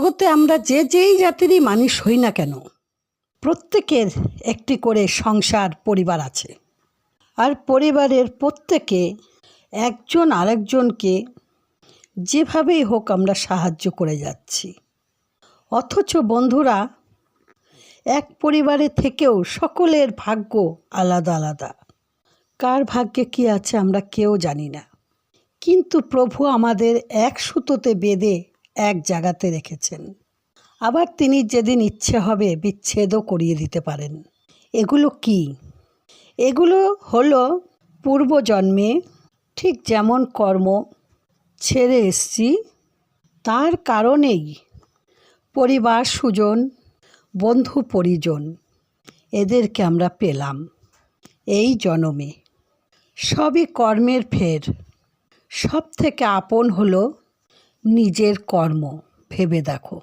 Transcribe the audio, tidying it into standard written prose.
জগতে আমরা যেই জাতিরই মানুষ হই না কেন, প্রত্যেকের একটি করে সংসার পরিবার আছে। আর পরিবারের প্রত্যেকে একজন আরেকজনকে যেভাবেই হোক আমরা সাহায্য করে যাচ্ছি। অথচ বন্ধুরা, এক পরিবারে থেকেও সকলের ভাগ্য আলাদা আলাদা। কার ভাগ্যে কী আছে আমরা কেউ জানি না, কিন্তু প্রভু আমাদের এক সুতোতে বেঁধে এক জায়গাতে রেখেছেন। আবার তিনি যেদিন ইচ্ছে হবে বিচ্ছেদও করিয়ে দিতে পারেন। এগুলো কি? এগুলো হলো পূর্বজন্মে ঠিক যেমন কর্ম ছেড়ে এসছি, তার কারণেই পরিবার সুজন, বন্ধু পরিজন এদেরকে আমরা পেলাম এই জন্মে। সবই কর্মের ফের। সব থেকে আপন হলো নিজের কর্ম। ভেবে দেখো।